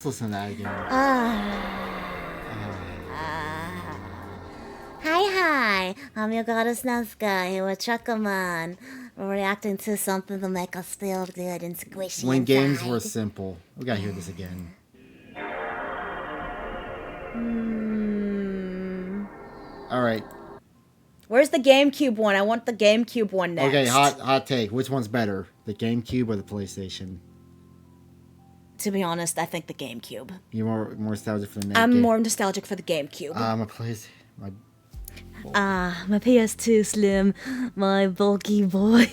Let's listen to that again. Hi, I'm your goddess Nazca here with Chuckamon. We're reacting to something to make us feel good and squishy When inside. games were simple. We gotta hear this again. Alright. Where's the GameCube one? I want the GameCube one next. Okay, hot take. Which one's better? The GameCube or the PlayStation? To be honest, I think the GameCube. You're more nostalgic for the I'm game. more nostalgic for the GameCube. My PlayStation. My PS2 Slim, my bulky boy.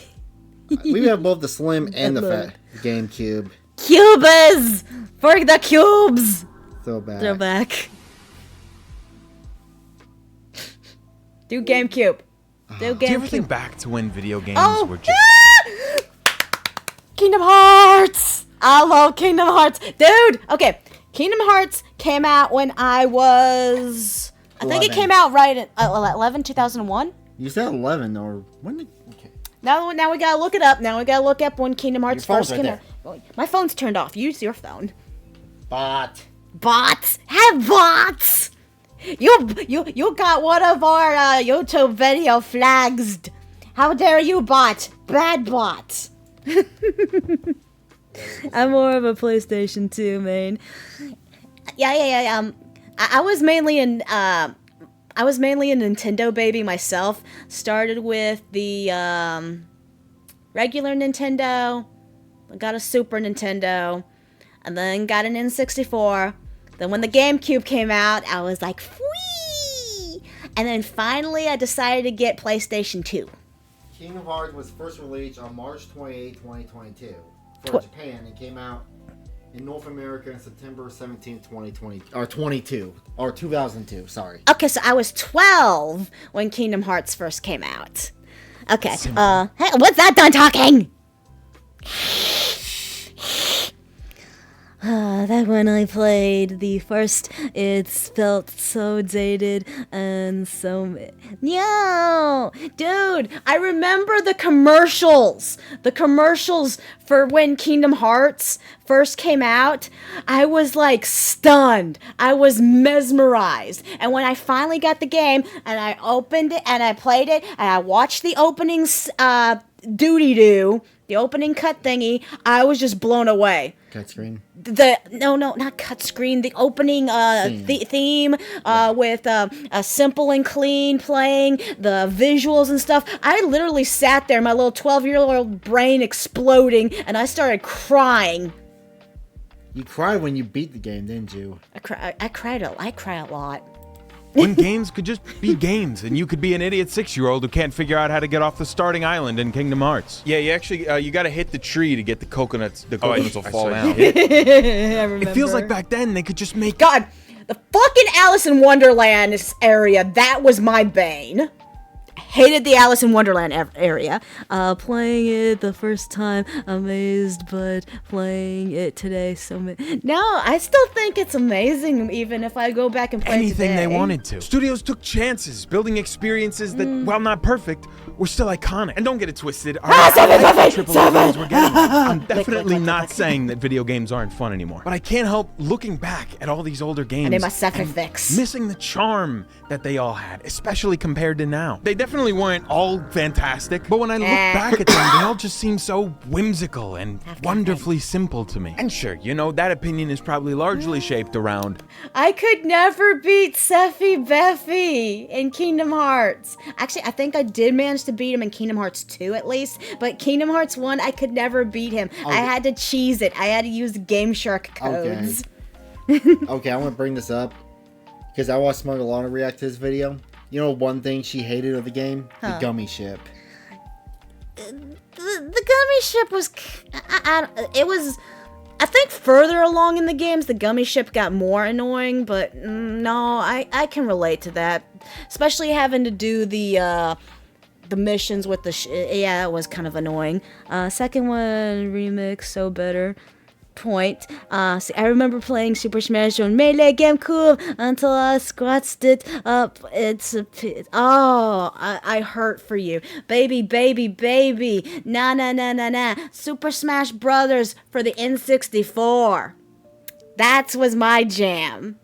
We have both the Slim and the fat GameCube. Cubers! For the cubes! Throwback. Do GameCube. Do GameCube. Do you ever think back to when video games were just... Kingdom Hearts! I love Kingdom Hearts. Dude! Okay, Kingdom Hearts came out when I was... I think it came out right at 2001? You said 11, or when did... Okay. Now we gotta look it up. Now we gotta look up when Kingdom Hearts Your phone's first came right out. My phone's turned off. Use your phone. Bot. Bots! Have bots! You got one of our YouTube video flagged. How dare you, bot? Bad bot. I'm more of a PlayStation 2 main. Yeah. I was mainly a Nintendo baby myself. Started with the regular Nintendo. I got a Super Nintendo, and then got an N64. Then when the GameCube came out, I was like, "Whee!" And then finally, I decided to get PlayStation 2. Kingdom Hearts was first released on March 28, 2022 for Japan. It came out in North America on September 17, 2020, or 2002, sorry. Okay, so I was 12 when Kingdom Hearts first came out. Okay, hey, what's that done talking? That when I played the first, it felt so dated and so... No! Dude, I remember the commercials. The commercials for when Kingdom Hearts first came out. I was like stunned. I was mesmerized. And when I finally got the game and I opened it and I played it and I watched the opening the opening cut thingy, I was just blown away. Cut screen? No, not cut screen. The opening theme with simple and clean playing, the visuals and stuff. I literally sat there, my little 12-year-old brain exploding, and I started crying. You cried when you beat the game, didn't you? I cried a lot. When games could just be games, and you could be an idiot 6-year-old who can't figure out how to get off the starting island in Kingdom Hearts. Yeah, you actually you got to hit the tree to get the coconuts. The coconuts will fall down. I remember. It feels like back then they could just make... God, the fucking Alice in Wonderland area, that was my bane. Hated the Alice in Wonderland area. Playing it the first time, amazed, but playing it today, no, I still think it's amazing, even if I go back and play anything today. they wanted to. Studios took chances, building experiences that, while not perfect, were still iconic. And don't get it twisted, triple A's we're getting. I'm definitely not saying that video games aren't fun anymore, but I can't help looking back at all these older games and missing the charm that they all had, especially compared to now. They definitely weren't all fantastic, but when I look back at them, they all just seem so whimsical and wonderfully simple to me. And sure, you know, that opinion is probably largely shaped around... I could never beat Seffy Beffy in Kingdom Hearts. Actually, I think I did manage to beat him in Kingdom Hearts 2 at least, but Kingdom Hearts 1, I could never beat him. I had to cheese it. I had to use the Game Shark codes. Okay, I want to bring this up because I watched Smugalana react to this video. You know one thing she hated of the game? The gummy ship. The gummy ship was... it was... I think further along in the games, the gummy ship got more annoying, but no, I can relate to that. Especially having to do the missions with the... yeah, it was kind of annoying. Second one, remix, so better. Point. See, I remember playing Super Smash on Melee GameCube until I scratched it up. I hurt for you. Baby. Nah. Super Smash Brothers for the N64. That was my jam.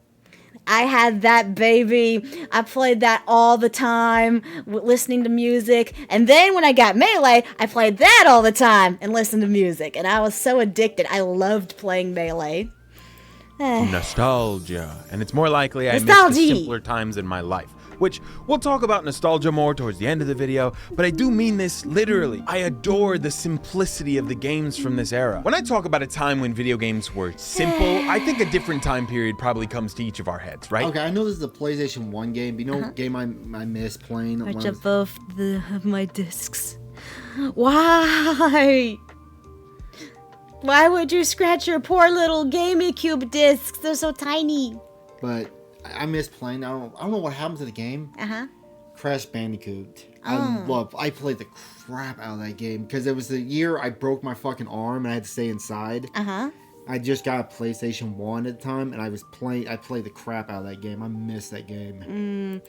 I had that baby. I played that all the time, listening to music. And then when I got Melee, I played that all the time and listened to music. And I was so addicted. I loved playing Melee. Nostalgia. And it's more likely I missed Nostalgia. the simpler times in my life. Which, we'll talk about nostalgia more towards the end of the video, but I do mean this literally. I adore the simplicity of the games from this era. When I talk about a time when video games were simple, I think a different time period probably comes to each of our heads, right? Okay, I know this is a PlayStation 1 game, but you know what game I miss playing? Right above my discs. Why? Why would you scratch your poor little GameCube discs? They're so tiny. But I miss playing. I don't know what happened to the game. Crash Bandicoot. I played the crap out of that game because it was the year I broke my fucking arm and I had to stay inside. I just got a PlayStation 1 at the time and I played the crap out of that game. I miss that game.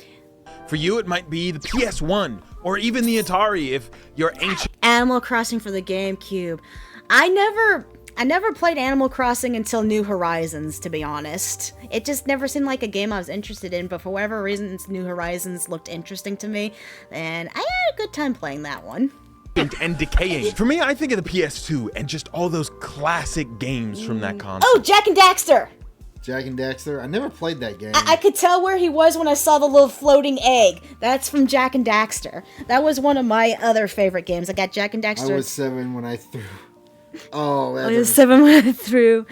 For you, it might be the PS1 or even the Atari if you're ancient. Animal Crossing for the GameCube. I never played Animal Crossing until New Horizons, to be honest. It just never seemed like a game I was interested in, but for whatever reason, New Horizons looked interesting to me, and I had a good time playing that one. And decaying. For me, I think of the PS2 and just all those classic games from that console. Oh, Jak and Daxter! Jak and Daxter? I never played that game. I could tell where he was when I saw the little floating egg. That's from Jak and Daxter. That was one of my other favorite games. I got Jak and Daxter. I was 7 when I threw... Oh, I was 7 when I threw.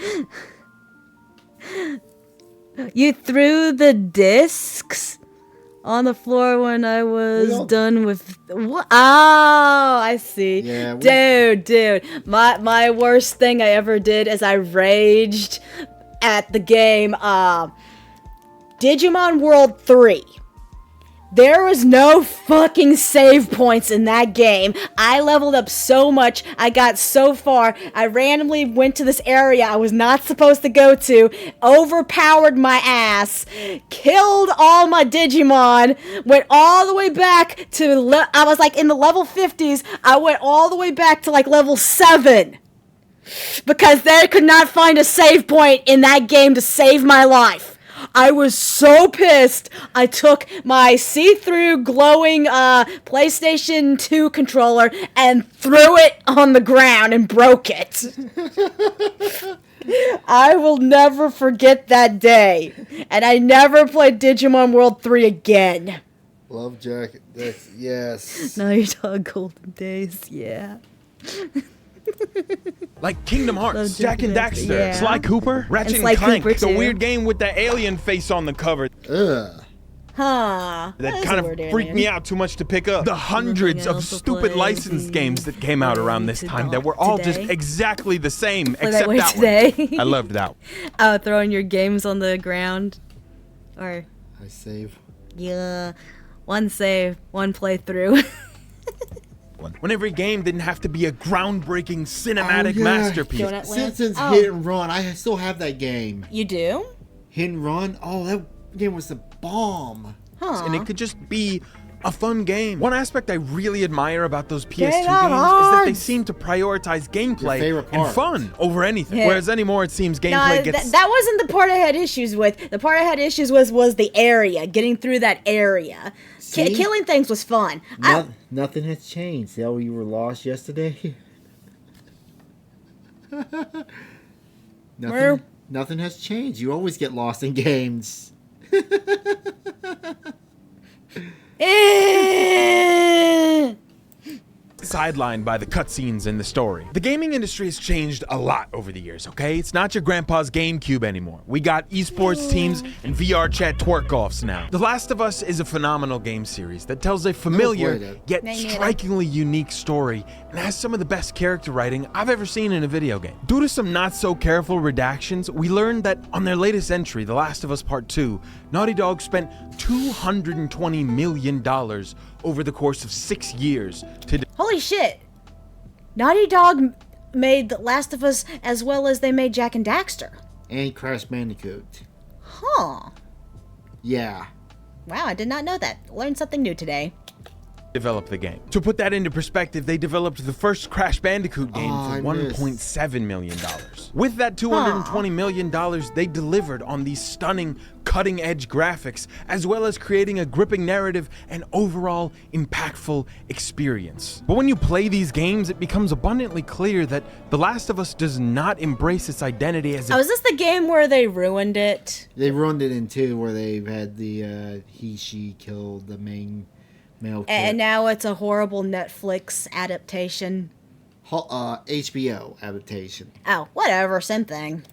You threw the discs on the floor when I was done with. What? Oh, I see. Yeah, dude. My worst thing I ever did is I raged at the game Digimon World 3. There was no fucking save points in that game. I leveled up so much. I got so far. I randomly went to this area I was not supposed to go to, overpowered my ass, killed all my Digimon, went all the way back to, I was like in the level 50s. I went all the way back to like level 7. Because they could not find a save point in that game to save my life. I was so pissed. I took my see-through glowing PlayStation 2 controller and threw it on the ground and broke it. I will never forget that day. And I never played Digimon World 3 again. Love Jak. Yes. Now you're talking golden days, yeah. Like Kingdom Hearts, Jak and Daxter, yeah. Sly Cooper, Ratchet Sly and Clank, Cooper, the too. weird game with the alien face on the cover. Ugh. Huh. That kind of freaked me out too much to pick up. The hundreds of stupid licensed games that came out around this time that were all just exactly the same, except that one. I loved that one. Throwing your games on the ground. Or, I save. yeah, one save, one playthrough. When every game didn't have to be a groundbreaking cinematic masterpiece. Simpsons Hit and Run. I still have that game. You do? Hit and Run? Oh, that game was the bomb. Huh. And it could just be a fun game. One aspect I really admire about those PS2 games is on. that they seem to prioritize gameplay and fun over anything. Yeah. Whereas anymore it seems gameplay gets... That wasn't the part I had issues with. The part I had issues with was the area, getting through that area. Killing things was fun. Nothing has changed. See how you were lost yesterday? Nothing has changed. You always get lost in games. Sidelined by the cutscenes in the story. The gaming industry has changed a lot over the years, okay? It's not your grandpa's GameCube anymore. We got esports teams and VR chat twerk-offs now. The Last of Us is a phenomenal game series that tells a familiar yet strikingly unique story and has some of the best character writing I've ever seen in a video game. Due to some not-so-careful redactions, we learned that on their latest entry, The Last of Us Part 2, Naughty Dog spent $220 million over the course of 6 years to... Holy shit! Naughty Dog made The Last of Us as well as they made Jak and Daxter. And Crash Bandicoot. Huh. Yeah. Wow, I did not know that. Learned something new today. develop the game. To put that into perspective, they developed the first Crash Bandicoot game for $1.7 million. With that $220 million, they delivered on these stunning, cutting-edge graphics, as well as creating a gripping narrative and overall impactful experience. But when you play these games, it becomes abundantly clear that The Last of Us does not embrace its identity as Oh, is this the game where they ruined it? They ruined it in 2, where they had the she killed the main male character. And now it's a horrible Netflix adaptation. HBO adaptation. Oh, whatever, same thing.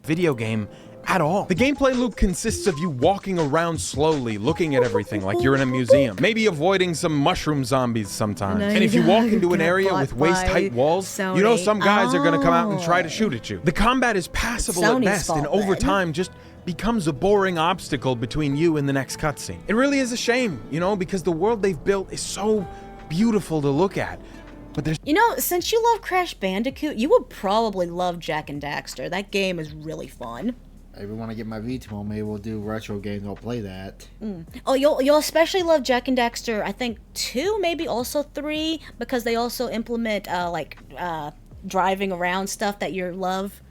video game at all. The gameplay loop consists of you walking around slowly, looking at everything like you're in a museum, maybe avoiding some mushroom zombies sometimes. And if you walk into an area with waist-height walls, you know some guys are gonna come out and try to shoot at you. The combat is passable at best, and over time just becomes a boring obstacle between you and the next cutscene. It really is a shame, you know, because the world they've built is so beautiful to look at. But there's, you know, since you love Crash Bandicoot, you would probably love Jak and Daxter. That game is really fun. Maybe when I get my Vita, maybe we'll do retro games. I'll play that. Oh, you'll especially love Jak and Daxter. I think 2, maybe also 3, because they also implement driving around stuff that you love.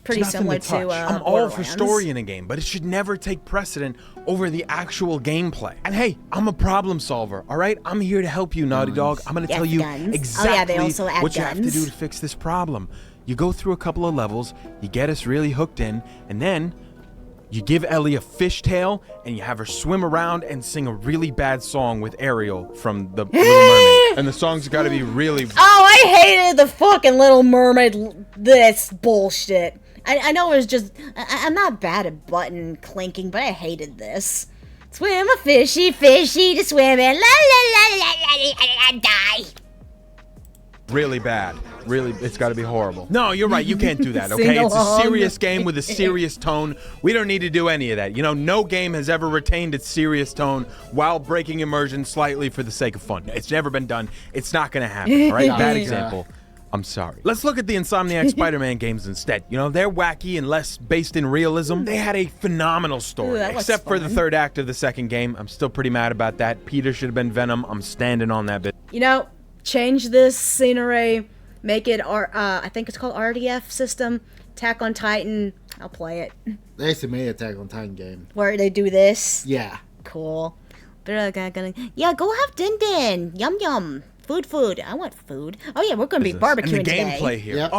Pretty similar to I'm all for story in a game, but it should never take precedent over the actual gameplay. And hey, I'm a problem solver, all right? I'm here to help you, Naughty Dog. I'm gonna tell you exactly what you have to do to fix this problem. You go through a couple of levels, you get us really hooked in, and then you give Ellie a fishtail, and you have her swim around and sing a really bad song with Ariel from The Little Mermaid. And the song's gotta be really... Oh, I hated the fucking Little Mermaid, this bullshit. I know it was just... I'm not bad at button clinking, but I hated this. Swim a fishy, fishy to swim in, la la la la la la la, die. Really bad. Really, it's got to be horrible. No, you're right. You can't do that, okay? It's a serious game with a serious tone. We don't need to do any of that. You know, no game has ever retained its serious tone while breaking immersion slightly for the sake of fun. It's never been done. It's not going to happen, all right? Bad example. I'm sorry. Let's look at the Insomniac Spider-Man games instead. You know, they're wacky and less based in realism. They had a phenomenal story, except for the third act of the second game. I'm still pretty mad about that. Peter should have been Venom. I'm standing on that bit. You know, change this scenery, make it, I think it's called RDF system, Attack on Titan. I'll play it. They used to make an Attack on Titan game. Where they do this? Yeah. Cool. Yeah, go have din din. Yum yum. Food. I want food. Oh yeah, we're gonna be barbecuing today. And the gameplay here. Yep.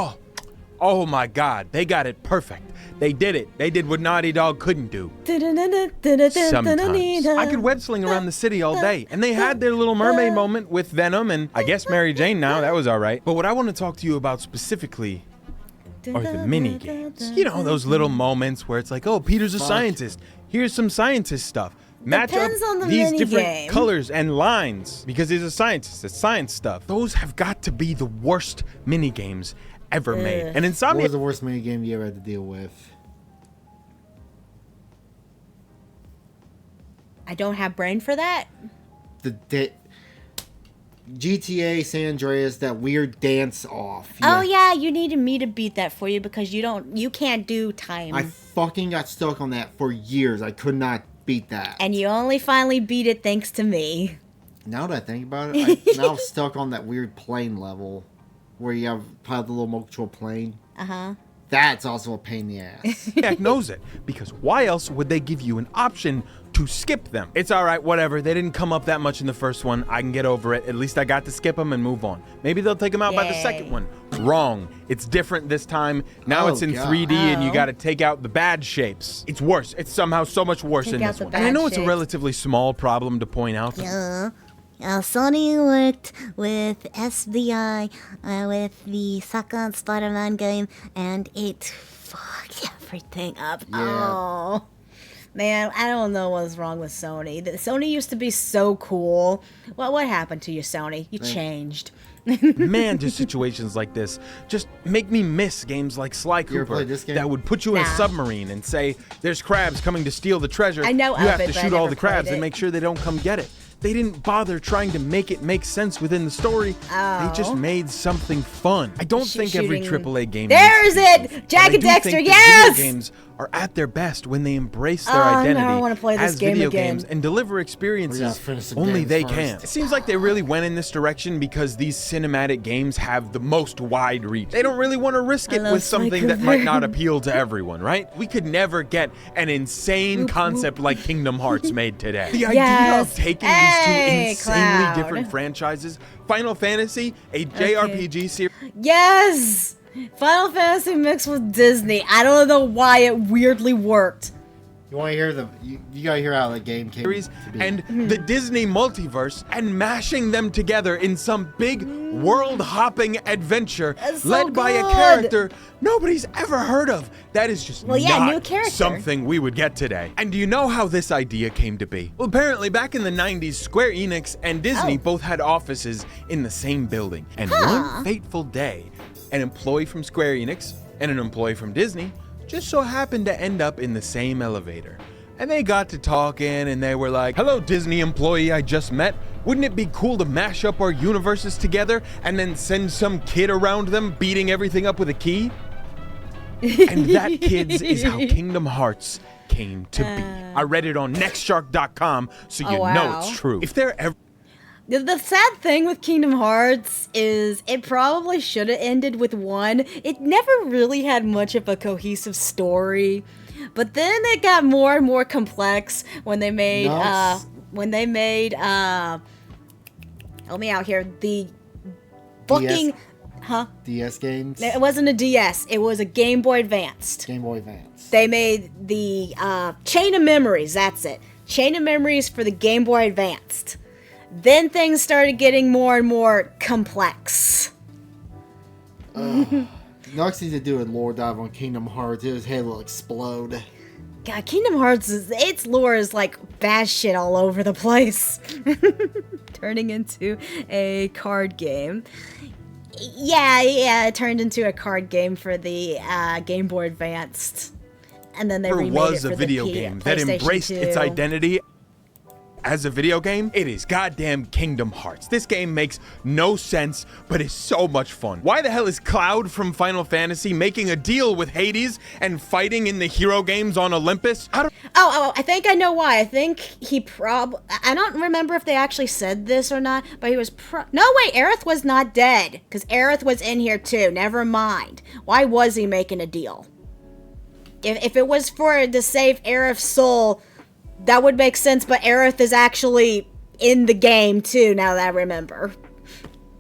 Oh my God, they got it perfect. They did it. They did what Naughty Dog couldn't do. Sometimes. I could web sling around the city all day, and they had their Little Mermaid moment with Venom and I guess Mary Jane now. That was all right. But what I want to talk to you about specifically are the mini games. You know, those little moments where it's like, oh, Peter's a scientist. Here's some scientist stuff. Match up these different colors and lines because he's a scientist. It's science stuff. Those have got to be the worst mini games ever made. And Insomniac. What was the worst mini game you ever had to deal with? I don't have brain for that. The GTA San Andreas, that weird dance off. Oh yeah, you needed me to beat that for you because you can't do time. I fucking got stuck on that for years. I could not beat that. And you only finally beat it thanks to me. Now that I think about it, now I'm stuck on that weird plane level where you have pilot the little multiple plane. Uh-huh. That's also a pain in the ass. Jack knows it, because why else would they give you an option to skip them? It's all right, whatever. They didn't come up that much in the first one. I can get over it. At least I got to skip them and move on. Maybe they'll take them out by the second one. Wrong. It's different this time. Now it's in 3D and you got to take out the bad shapes. It's worse. It's somehow so much worse in this one. And I know it's a relatively small problem to point out. Yeah. Sony worked with SBI with the second Spider-Man game, and it fucked everything up. Yeah. Oh, man, I don't know what's wrong with Sony. Sony used to be so cool. What happened to you, Sony? You changed. Man, just situations like this just make me miss games like Sly Cooper that would put you in a submarine and say, there's crabs coming to steal the treasure. I know you have to shoot all the crabs and make sure they don't come get it. They didn't bother trying to make it make sense within the story. They just made something fun. I don't think every AAA game. There's it! Jack and Dexter, yes! Video games are at their best when they embrace their no, identity I wanna play this as game video again. games and deliver We gotta experiences finish some only games they first. can. It seems like they really went in this direction because these cinematic games have the most wide reach. They don't really want to risk it love with something that Spike might not River. appeal to everyone, right? We could never get an insane concept like Kingdom Hearts made today. The idea Yes. of taking Hey, these two insanely Cloud. different franchises, Final Fantasy, a JRPG series, Yes! Final Fantasy mixed with Disney. I don't know why it weirdly worked. You want to hear the? You gotta hear how the game came to be. and the Disney multiverse and mashing them together in some big world-hopping adventure That's so led by a good. character nobody's ever heard of. That is just Well, yeah, not new character. something we would get today. And do you know how this idea came to be? Well, apparently back in the 90s, Square Enix and Disney both had offices in the same building. And one fateful day, an employee from Square Enix and an employee from Disney just so happened to end up in the same elevator. And they got to talking and they were like, "Hello, Disney employee I just met. Wouldn't it be cool to mash up our universes together and then send some kid around them beating everything up with a key?" And that, kids, is how Kingdom Hearts came to be. I read it on nextshark.com, so you know wow. it's true. If there ever The sad thing with Kingdom Hearts is it probably should have ended with one. It never really had much of a cohesive story. But then it got more and more complex when they made Nuts. help me out here, the fucking DS games, it wasn't a DS, it was a Game Boy Advanced. Game Boy Advance. They made the Chain of Memories, that's it. Chain of Memories for the Game Boy Advanced. Then things started getting more and more complex. Next thing to do a lore dive on Kingdom Hearts. His head will explode. God, Kingdom Hearts, its lore is like bad shit all over the place. Turning into a card game. Yeah, it turned into a card game for the Game Boy Advanced. And then they remade was it for a video the game that PlayStation embraced 2. its identity as a video game, it is goddamn Kingdom Hearts. This game makes no sense, but is so much fun. Why the hell is Cloud from Final Fantasy making a deal with Hades and fighting in the hero games on Olympus? I think I know why. I think he I don't remember if they actually said this or not, but he was no, wait, Aerith was not dead, because Aerith was in here too. Never mind. Why was he making a deal? If it was to save Aerith's soul, that would make sense, but Aerith is actually in the game too, now that I remember.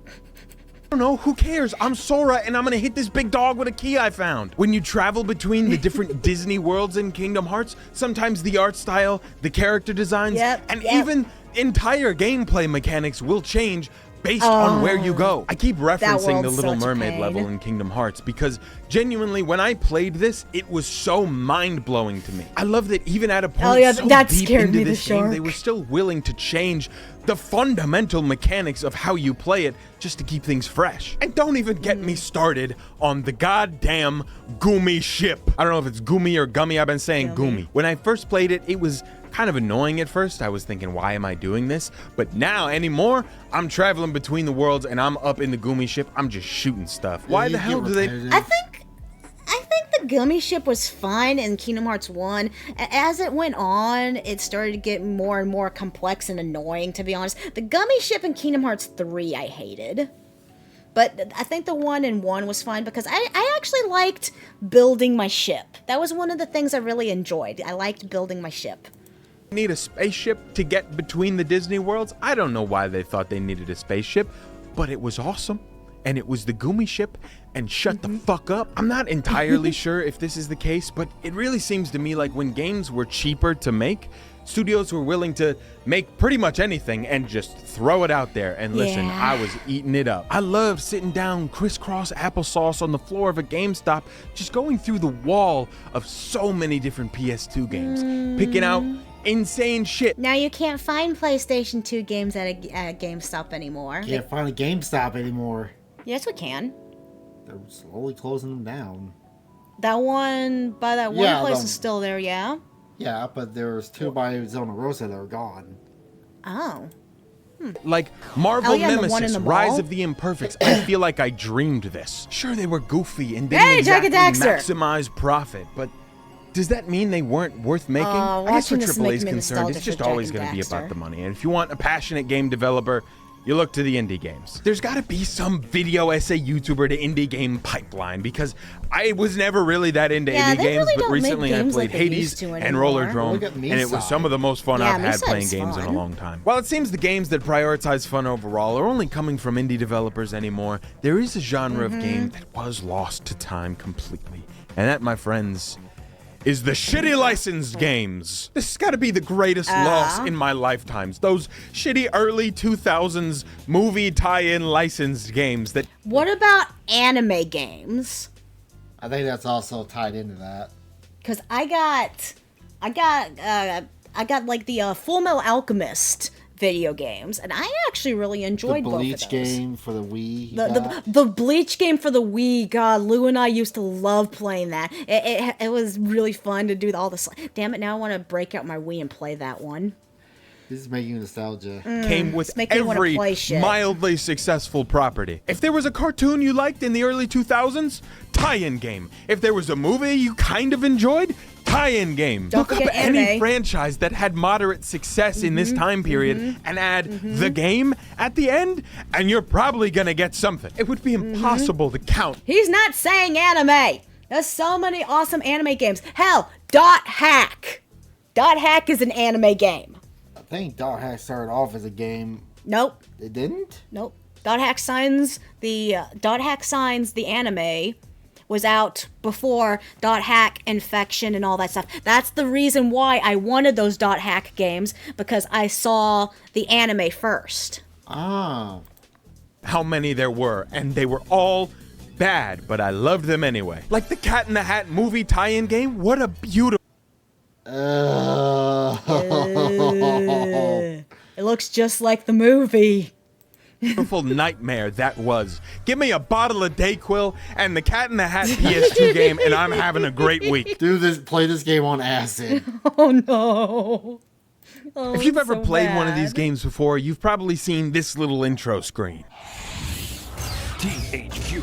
I don't know, who cares? I'm Sora and I'm gonna hit this big dog with a key I found. When you travel between the different Disney worlds in Kingdom Hearts, sometimes the art style, the character designs, and even entire gameplay mechanics will change based on where you go. I keep referencing the world's Little such a Mermaid pain. level in Kingdom Hearts because genuinely when I played this, it was so mind-blowing to me. I love that even at a point so that deep scared into me, the this game, they shark. were still willing to change the fundamental mechanics of how you play it just to keep things fresh. And don't even get me started on the goddamn Gumi ship. I don't know if it's Gumi or Gummy. I've been saying Gumi. When I first played it, it was kind of annoying at first. I was thinking, why am I doing this? But now, anymore, I'm traveling between the worlds and I'm up in the Gumi ship. I'm just shooting stuff. Why the hell do they... I think the Gummy Ship was fine in Kingdom Hearts 1. As it went on, it started to get more and more complex and annoying, to be honest. The Gummy Ship in Kingdom Hearts 3 I hated. But I think the one in 1 was fine because I actually liked building my ship. That was one of the things I really enjoyed. I liked building my ship. Need a spaceship to get between the Disney worlds? I don't know why they thought they needed a spaceship, but it was awesome. And it was the Gumi ship, and shut the fuck up. I'm not entirely sure if this is the case, but it really seems to me like when games were cheaper to make, studios were willing to make pretty much anything and just throw it out there. And listen, Yeah. I was eating it up. I loved sitting down crisscross applesauce on the floor of a GameStop, just going through the wall of so many different PS2 games, picking out insane shit. Now you can't find PlayStation 2 games at a GameStop anymore. Can't find a GameStop anymore. Yes, we can. They're slowly closing them down. That one by that one Yeah, place the- is still there, yeah? Yeah, but there's two by Zona Rosa that are gone. Oh. Like Marvel Oh, yeah, and the one in Nemesis, the Rise mall? of the Imperfects. I feel like I dreamed this. Sure, they were goofy and didn't Hey, Jack exactly and Daxter! maximize profit, but does that mean they weren't worth making? I guess watching where this AAA make is me concerned, it's nostalgic just for Jack always and going to be Daxter. about the money. And if you want a passionate game developer, you look to the indie games. There's got to be some video essay YouTuber to indie game pipeline because I was never really that into Yeah, indie they games, really but don't make recently I games played like they Hades used to and anymore. Roller Well, Drome, look at and it was Mii some of the most fun Yeah, I've had Mii playing Side's games in a fun. long time. While it seems the games that prioritize fun overall are only coming from indie developers anymore, there is a genre of game that was lost to time completely. And that, my friends, is the shitty licensed games. This has got to be the greatest loss in my lifetimes. Those shitty early 2000s movie tie-in licensed games that What about anime games? I think that's also tied into that. Because I got like the Full Metal Alchemist video games, and I actually really The enjoyed both of Bleach those. game for the Wii. you got. The Bleach game for the Wii, God, Lou and I used to love playing that. It was really fun to do all this. Damn it, now I want to break out my Wii and play that one. This is making nostalgia. came with make me wanna every play shit. mildly successful property. If there was a cartoon you liked in the early 2000s, tie-in game. If there was a movie you kind of enjoyed, tie-in game. Don't Look up forget any anime. franchise that had moderate success in this time period and add the game at the end, and you're probably gonna get something. It would be impossible to count. He's not saying anime. There's so many awesome anime games. Hell, Dot Hack. Dot Hack is an anime game. I think Dot Hack started off as a game. Nope. It didn't? Nope. Dot Hack Signs, the anime was out before Dot Hack Infection and all that stuff. That's the reason why I wanted those Dot Hack games, because I saw the anime first. Oh. How many there were, and they were all bad, but I loved them anyway. Like the Cat in the Hat movie tie-in game. What a beautiful It looks just like the movie. nightmare that was. Give me a bottle of Dayquil and the Cat in the Hat PS2 game, and I'm having a great week. Play this game on acid. Oh no. Oh, If you've ever so played one of these bad. games before, you've probably seen this little intro screen. THQ.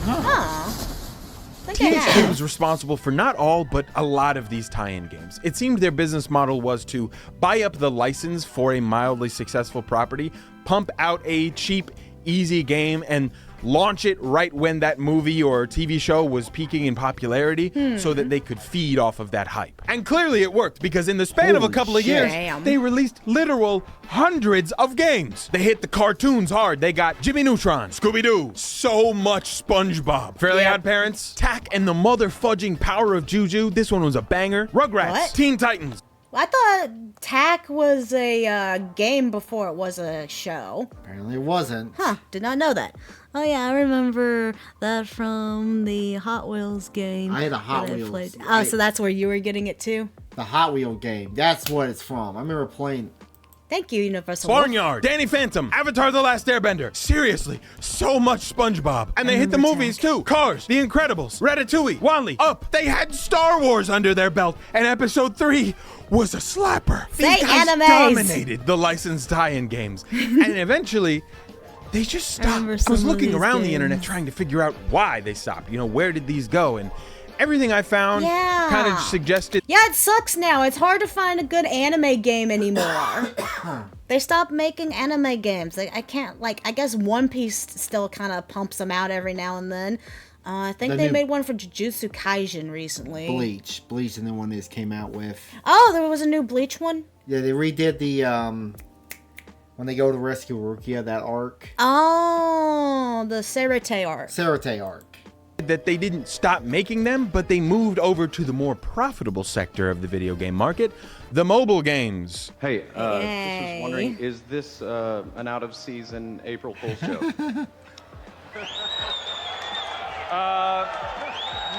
I think I THQ have. was responsible for not all, but a lot of these tie-in games. It seemed their business model was to buy up the license for a mildly successful property, pump out a cheap, easy game, and launch it right when that movie or TV show was peaking in popularity so that they could feed off of that hype. And clearly it worked, because in the span of a Holy couple of shit. years, Damn. they released literal hundreds of games. They hit the cartoons hard. They got Jimmy Neutron, Scooby-Doo, so much SpongeBob, Fairly Yep. Odd Parents, Tack and the Motherfudging Power of Juju. This one was a banger. Rugrats, What? Teen Titans. I thought TAC was a game before it was a show. Apparently it wasn't. Huh, did not know that. Oh yeah, I remember that from the Hot Wheels game. I had a Hot that I Wheels. played. Oh, so that's where you were getting it too? The Hot Wheel game. That's what it's from. I remember playing. Thank you, Universal Wolf. Barnyard, Danny Phantom, Avatar The Last Airbender. Seriously, so much SpongeBob. And they hit the remember movies too. Cars, The Incredibles, Ratatouille, Wall-E, Up. They had Star Wars under their belt, and Episode 3 was a slapper. Say These guys animes. dominated the licensed tie-in games. And eventually, they just stopped. remember I some was of looking these around the internet games. trying to figure out why they stopped. You know, where did these go? And everything I found Yeah. kind of suggested Yeah, it sucks now. It's hard to find a good anime game anymore. They stopped making anime games. I can't, like, I guess One Piece still kind of pumps them out every now and then. I think The they new- made one for Jujutsu Kaisen recently. Bleach. Bleach and the one they came out with. Oh, there was a new Bleach one? Yeah, they redid the when they go to rescue Rukia, that arc. Oh, the Serete art. Sarate arc. that they didn't stop making them, but they moved over to the more profitable sector of the video game market, the mobile games. Hey, just Yay. was wondering, is this an out-of-season April Fool's joke?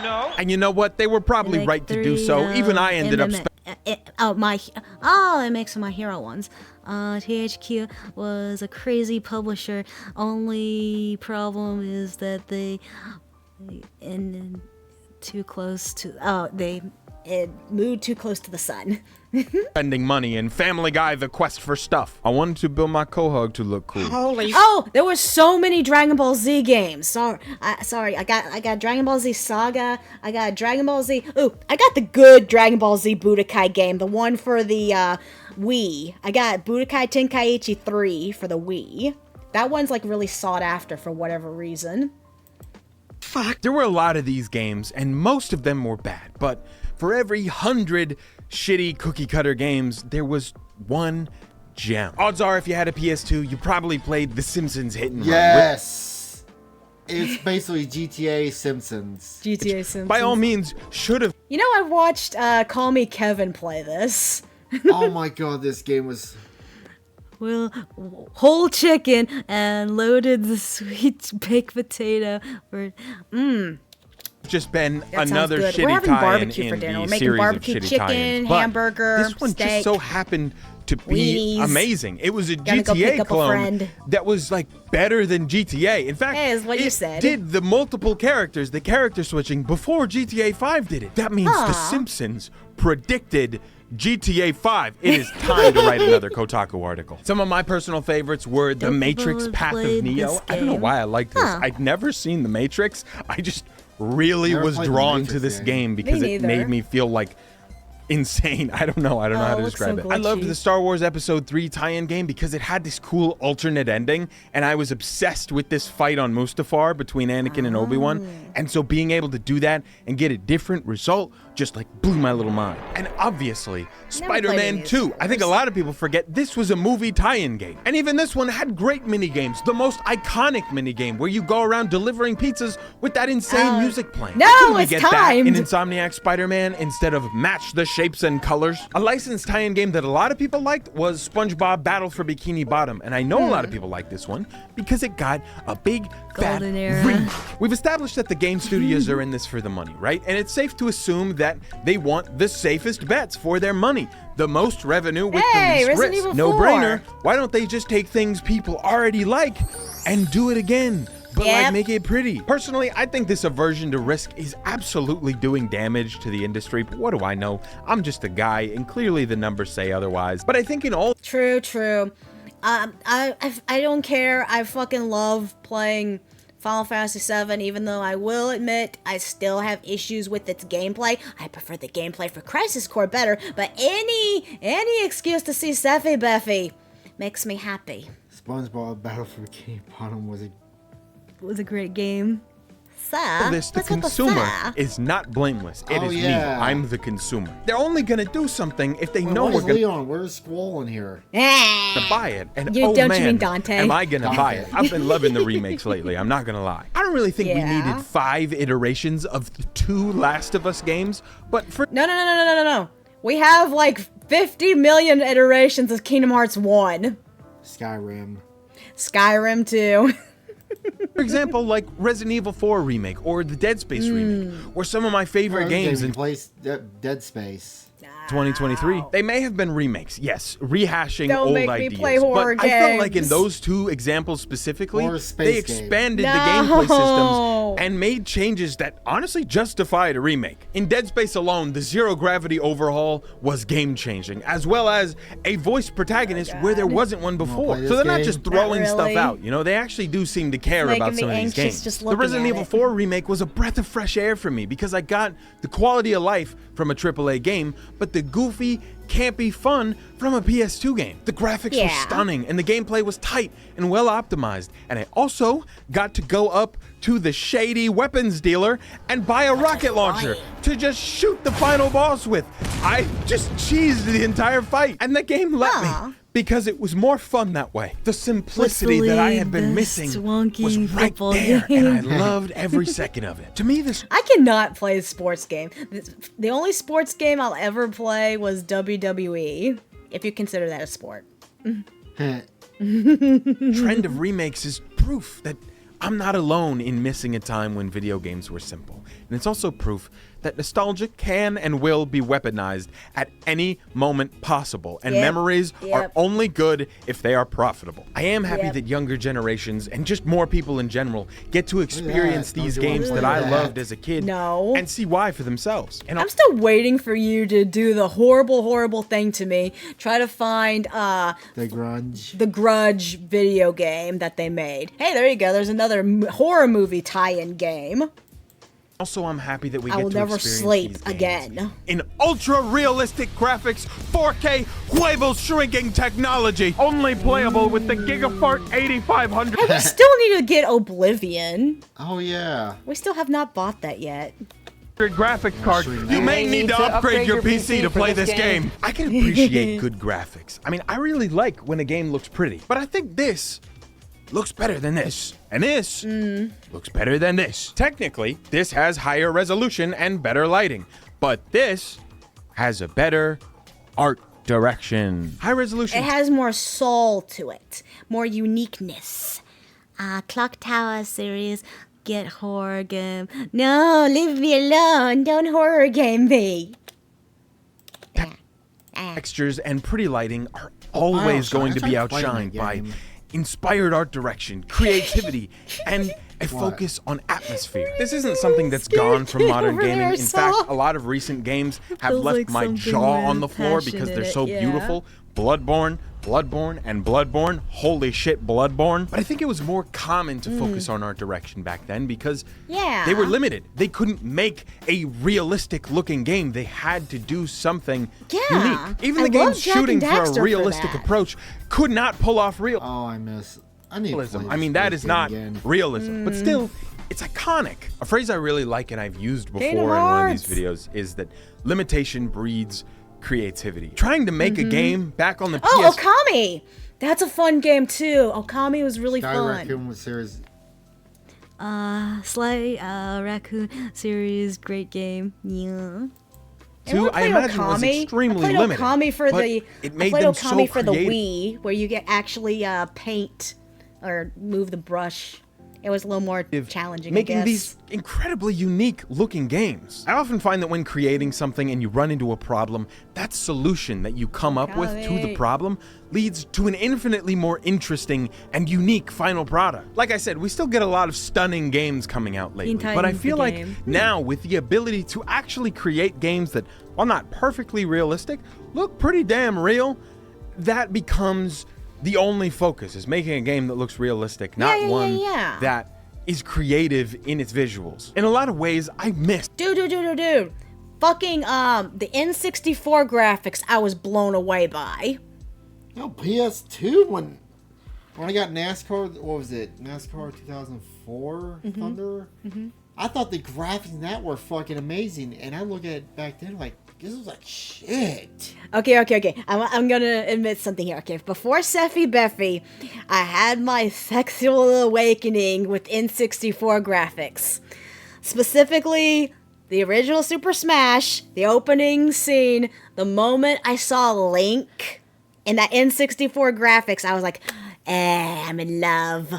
No. And you know what? They were probably Like right to do so. Even I ended up it makes My Hero ones. THQ was a crazy publisher. Only problem is that they ended too close to. moved too close to the sun. Spending money in Family Guy: The Quest for Stuff. I wanted to build my Quahog to look cool. Oh, there were so many Dragon Ball Z games. Sorry, I got Dragon Ball Z Saga. I got Dragon Ball Z. Ooh, I got the good Dragon Ball Z Budokai game, the one for the Wii. I got Budokai Tenkaichi 3 for the Wii. That one's like really sought after for whatever reason. Fuck. There were a lot of these games, and most of them were bad. But for every 100 shitty cookie cutter games, there was one gem. Odds are, if you had a PS2, you probably played The Simpsons Hit and Run. Yes. It's basically GTA Simpsons. GTA Simpsons. By all means, should have. You know, I watched Call Me Kevin play this. Oh my god, this game was... Well, whole chicken and loaded the sweet baked potato. Just been That sounds another good. shitty We're having tie-in barbecue for in dinner. the We're making series barbecue of shitty chicken, tie-ins. But hamburger, this one just steak. so happened to be Weenies. amazing. It was a Gonna go pick GTA up a clone friend. that was like better than GTA. In fact, Hey, is what it you said. did the multiple characters, the character switching before GTA 5 did it. That means The Simpsons predicted GTA 5. It is time to write another Kotaku article. Some of my personal favorites were The Matrix have Path of played Neo. this I don't know game. why I liked this. I'd never seen The Matrix. I just really Never was played the drawn Matrix to this game. game because it neither. made me feel like insane. I don't know how to it looks describe so it. I loved glitchy. the Star Wars Episode 3 tie-in game because it had this cool alternate ending, and I was obsessed with this fight on Mustafar between Anakin and Obi-Wan. And so being able to do that and get a different result just like blew my little mind. And obviously, Spider-Man any of 2. these I think a lot of people forget this was a movie tie-in game. And even this one had great mini games. The most iconic mini game where you go around delivering pizzas with that insane music playing. no, Why couldn't we it's get that in timed. Insomniac Spider-Man instead of Match the Shapes and Colors? A licensed tie-in game that a lot of people liked was SpongeBob Battle for Bikini Bottom, and I know a lot of people like this one because it got a big fat Golden era. remake. We've established that the game studios are in this for the money, right? And it's safe to assume that they want the safest bets for their money. The most revenue with Hey, the least Resident risk. Evil No 4. brainer. Why don't they just take things people already like and do it again? But like Yep. make it pretty. Personally, I think this aversion to risk is absolutely doing damage to the industry, but what do I know? I'm just a guy, and clearly the numbers say otherwise. But I think in all True. I don't care. I fucking love playing Final Fantasy VII, even though I will admit I still have issues with its gameplay. I prefer the gameplay for Crisis Core better, but any excuse to see Seffy Beffy makes me happy. SpongeBob Battle for Bikini Bottom was a... It was a great game. this, the consumer is not blameless. It is me. I'm the consumer. They're only gonna do something if they know What we're is gonna Leon? Where's Squall in here? buy it. And Don't oh you man, mean Dante? am I gonna buy it? I've been loving the remakes lately. I'm not gonna lie. I don't really think we Yeah. needed 5 iterations of the 2 Last of Us games, but for No. We have like 50 million iterations of Kingdom Hearts 1. Skyrim. Skyrim 2. For example, like Resident Evil 4 remake or the Dead Space remake, or some of my favorite games in Place Dead Space. 2023. They may have been remakes, yes, rehashing Don't old make me ideas. play horror but I felt like in games. those 2 examples specifically, Or a they space game. expanded the No. gameplay systems and made changes that honestly justified a remake. In Dead Space alone, the zero gravity overhaul was game changing, as well as a voice protagonist where there wasn't one before. play So they're this not game? just throwing Not stuff really. out. You know, they actually do seem to care It's about making some me of these anxious games. just The looking Resident at Evil it. 4 remake was a breath of fresh air for me because I got the quality of life from a AAA game, but the goofy, campy fun from a PS2 game. The graphics were Yeah. stunning and the gameplay was tight and well optimized. And I also got to go up to the shady weapons dealer and buy a rocket launcher to just shoot the final boss with. I just cheesed the entire fight, and the game let me because it was more fun that way. The simplicity that I had been This missing wonky was right football there, and I game. loved every second of it. To me, this I cannot play a sports game. The only sports game I'll ever play was WWE, if you consider that a sport. trend of remakes is proof that I'm not alone in missing a time when video games were simple. And it's also proof that nostalgia can and will be weaponized at any moment possible, and Yep. memories are Yep. only good if they are profitable. I am happy Yep. that younger generations, and just more people in general, get to experience Don't these you wanna games play that I that? loved as a kid No. and see why for themselves. And I'm still waiting for you to do the horrible thing to me. Try to find The grunge. the Grudge video game that they made. Hey, there you go. There's another horror movie tie-in game. also, I'm happy that we I get will to never experience sleep these games again. in ultra-realistic graphics, 4K huevo shrinking technology, only playable with the Gigafart 8500. We still need to get Oblivion. Oh yeah. We still have not bought that yet. graphics card. You may need to upgrade your PC to play this game. I can appreciate good graphics. I mean, I really like when a game looks pretty, but I think this looks better than this. And this looks better than this. Technically, this has higher resolution and better lighting, but this has a better art direction. High resolution. It has more soul to it, more uniqueness. Clock Tower series, get horror game. No, leave me alone. Don't horror game me. Textures and pretty lighting are always Bioshock. going to be I tried playing outshined that by game. inspired art direction, creativity, and a focus on atmosphere. This isn't something that's gone from modern over gaming. there, In fact, Saul. a lot of recent games have feels left like my something jaw on the with floor passion because in they're it, so yeah. beautiful. Bloodborne, and Bloodborne. Holy shit, Bloodborne. But I think it was more common to focus on art direction back then because Yeah. they were limited. They couldn't make a realistic looking game. They had to do something Yeah. unique. Even I the love games Jack and shooting for Daxter a for realistic that. approach could not pull off real Oh, I need to realism. play I mean, this that is game not again. realism, but still, it's iconic. A phrase I really like and I've used before Kingdom in one of these Hearts. videos is that limitation breeds creativity. Trying to make a game back on the Oh, PS. Okami! That's a fun game too. Okami was really Sky fun. Raccoon was series. Sly Raccoon series, great game. Yeah. Two, I played imagine was Okami. extremely I played limited. Okami for but the it made I played them Okami so for the creative. Wii, where you get actually paint or move the brush. It was a little more challenging. Making I guess. these incredibly unique looking games. I often find that when creating something and you run into a problem, that solution that you come up with to the Okami. problem leads to an infinitely more interesting and unique final product. Like I said, we still get a lot of stunning games coming out lately, Teen but I Titans, feel the like game. now with the ability to actually create games that, while not perfectly realistic, look pretty damn real, that becomes the only focus, is making a game that looks realistic, not yeah, one yeah. that is creative in its visuals. In a lot of ways, I miss Dude. Fucking the N64 graphics I was blown away by. No, PS2 when I got NASCAR. What was it? NASCAR 2004 Thunder. I thought the graphics in that were fucking amazing, and I look at it back then like this was like shit. Okay. I'm gonna admit something here. Okay, before Seffy Beffy, I had my sexual awakening with N64 graphics. Specifically, the original Super Smash, the opening scene, the moment I saw Link in that N64 graphics, I was like, I'm in love.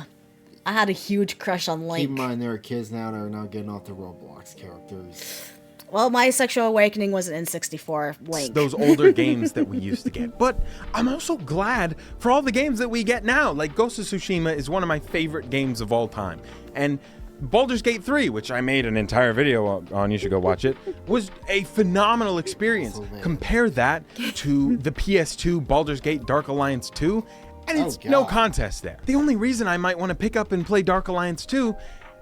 I had a huge crush on Keep in Link. mind there are kids now that are now getting off the Roblox characters. Well, my sexual awakening was an N64 Link. those older games that we used to get. But I'm also glad for all the games that we get now. Like Ghost of Tsushima is one of my favorite games of all time. And Baldur's Gate 3, which I made an entire video on, you should go watch it, was a phenomenal experience. So bad. Compare that to the PS2 Baldur's Gate Dark Alliance 2, and it's Oh, no God. contest there. The only reason I might want to pick up and play Dark Alliance 2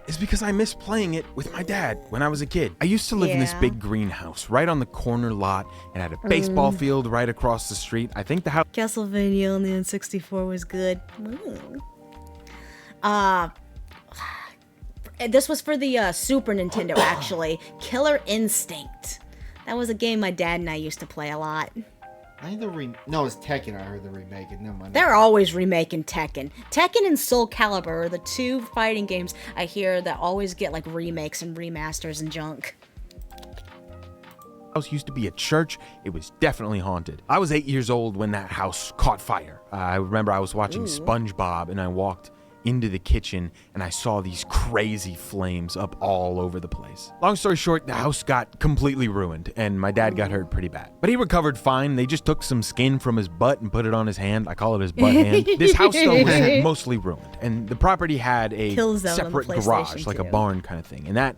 is because I miss playing it with my dad when I was a kid. I used to live in this Yeah. big greenhouse right on the corner lot and had a baseball field right across the street. I think the house Castlevania on the N64 was good. This was for the Super Nintendo, actually. Killer Instinct. That was a game my dad and I used to play a lot. I think no, it's Tekken. I heard they're remaking. Never mind. They're always remaking Tekken. Tekken and Soul Calibur are the two fighting games I hear that always get like remakes and remasters and junk. house used to be a church. It was definitely haunted. I was 8 years old when that house caught fire. I remember I was watching SpongeBob and I walked into the kitchen, and I saw these crazy flames up all over the place. Long story short, the house got completely ruined, and my dad got hurt pretty bad. But he recovered fine. They just took some skin from his butt and put it on his hand. I call it his butt hand. This house, though, was mostly ruined, and the property had a separate garage, like a barn kind of thing, and that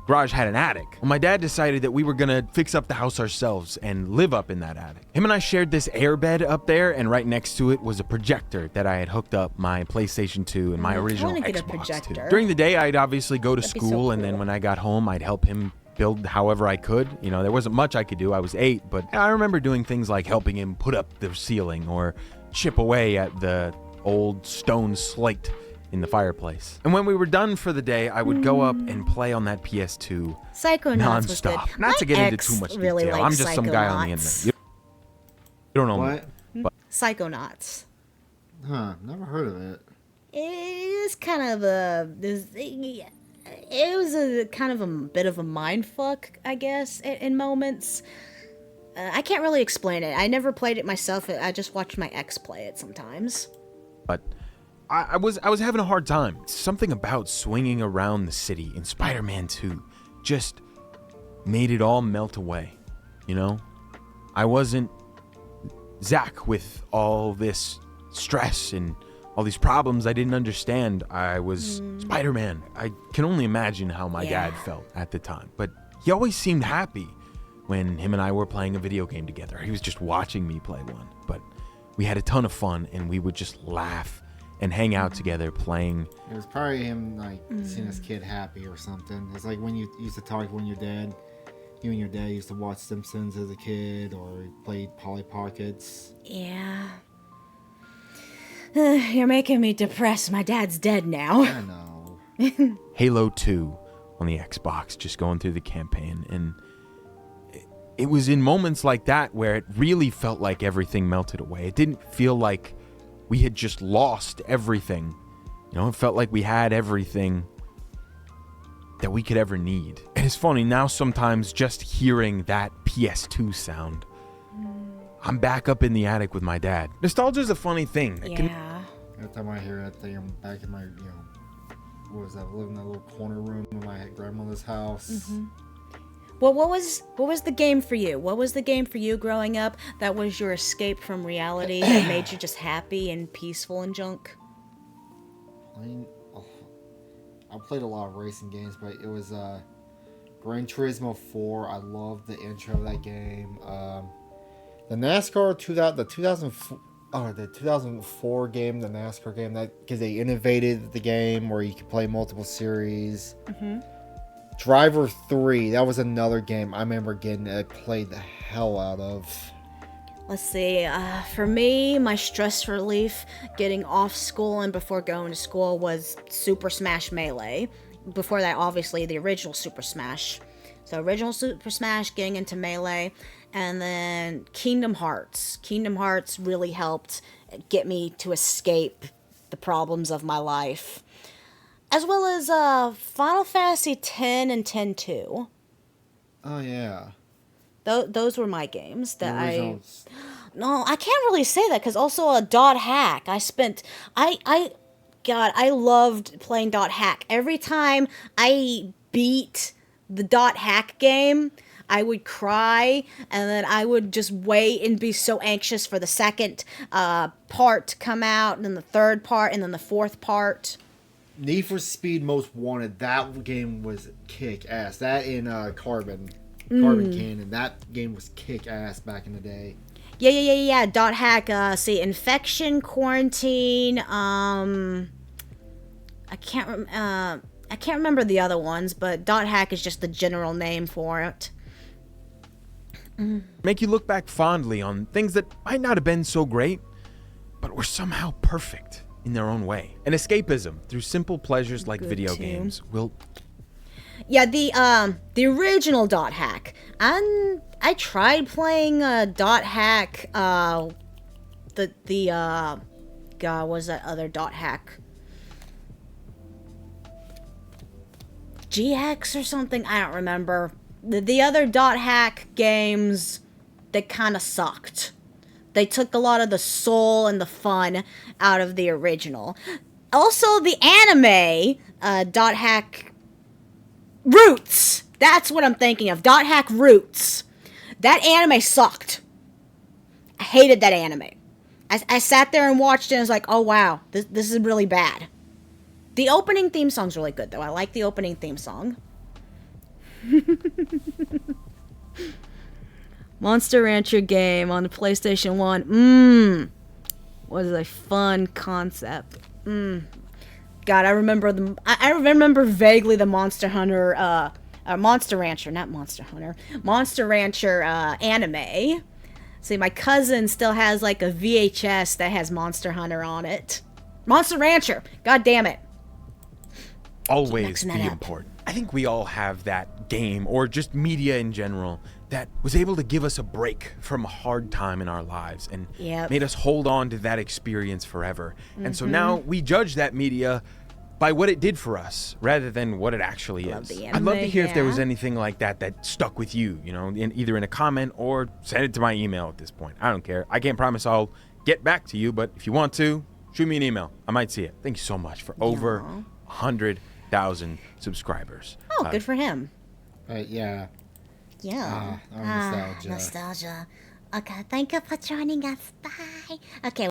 garage had an attic. Well, my dad decided that we were gonna fix up the house ourselves and live up in that attic. Him and I shared this airbed up there, and right next to it was a projector that I had hooked up my PlayStation 2 and my original Xbox to. During the day, I'd obviously go to school, and then when I got home, I'd help him build however I could. You know, there wasn't much I could do. I was 8, but I remember doing things like helping him put up the ceiling or chip away at the old stone slate in the fireplace. And when we were done for the day, I would go up and play on that PS2 Psychonauts was good. nonstop. Not to get into too much really detail. I'm just some guy on the internet. You don't know me. What? Psychonauts. Huh, never heard of it. It's kind of it was a kind of a bit of a mind fuck, I guess, in moments. I can't really explain it. I never played it myself. I just watched my ex play it sometimes. But I was having a hard time. Something about swinging around the city in Spider-Man 2 just made it all melt away, you know? I wasn't Zach with all this stress and all these problems I didn't understand. I was Spider-Man. I can only imagine how my dad felt at the time. But he always seemed happy when him and I were playing a video game together. He was just watching me play one. But we had a ton of fun, and we would just laugh and hang out together playing. It was probably him, like, seeing his kid happy or something. It's like when you used to talk when your dad, you and your dad used to watch Simpsons as a kid or played Polly Pockets. Yeah. You're making me depressed. My dad's dead now. I know. Halo 2 on the Xbox, just going through the campaign, and it was in moments like that where it really felt like everything melted away. It didn't feel like we had just lost everything. You know, it felt like we had everything that we could ever need. And it's funny, now sometimes just hearing that PS2 sound, I'm back up in the attic with my dad. Nostalgia's a funny thing. Yeah. Every time I hear that thing, I'm back in my, what was that? I live in that little corner room in my grandmother's house. Well, what was the game for you? What was the game for you growing up that was your escape from reality that made you just happy and peaceful and junk? I played a lot of racing games, but it was Gran Turismo 4. I loved the intro of that game. The NASCAR 2004 game, the NASCAR game, that because they innovated the game where you could play multiple series. Driver 3, that was another game I remember I played the hell out of. Let's see, for me, my stress relief getting off school and before going to school was Super Smash Melee. Before that, obviously, the original Super Smash. So original Super Smash, getting into Melee, and then Kingdom Hearts. Kingdom Hearts really helped get me to escape the problems of my life. As well as Final Fantasy X and X-2. Oh, yeah. Those were my games that No, I can't really say that because also a dot hack. I loved playing dot hack. Every time I beat the dot hack game, I would cry, and then I would just wait and be so anxious for the second part to come out, and then the third part, and then the fourth part. Need for Speed Most Wanted, that game was kick-ass. That in Carbon Cannon, that game was kick-ass back in the day. Yeah. Dot hack, see, Infection, Quarantine, I can't remember the other ones, but dot hack is just the general name for it. Make you look back fondly on things that might not have been so great, but were somehow perfect in their own way. And escapism through simple pleasures like video games will... Yeah, the original dot hack. I tried playing dot hack. God, what was that other dot hack? GX or something? I don't remember. The other dot hack games, they kind of sucked. They took a lot of the soul and the fun out of the original. Also, the anime, Dot Hack Roots. That's what I'm thinking of. Dot Hack Roots. That anime sucked. I hated that anime. I sat there and watched it and was like, oh wow, this is really bad. The opening theme song's really good, though. I like the opening theme song. Monster Rancher game on the PlayStation 1. Was a fun concept. God, I remember I remember vaguely the Monster Hunter, Monster Rancher, not Monster Hunter, Monster Rancher anime. See, my cousin still has like a VHS that has Monster Hunter on it. Monster Rancher. God damn it. Always Keep be mixing that up. important. I think we all have that game, or just media in general, that was able to give us a break from a hard time in our lives and Yep. made us hold on to that experience forever. And so now we judge that media by what it did for us rather than what it actually Love is. the I'd love to anime, hear if there was yeah. anything like that that stuck with you, you know, either in a comment or send it to my email at this point. I don't care. I can't promise I'll get back to you, but if you want to, shoot me an email. I might see it. Thank you so much for over 100,000 subscribers. Oh, good for him. Yeah. Yeah. Nostalgia. Nostalgia. Okay, thank you for joining us. Bye. Okay.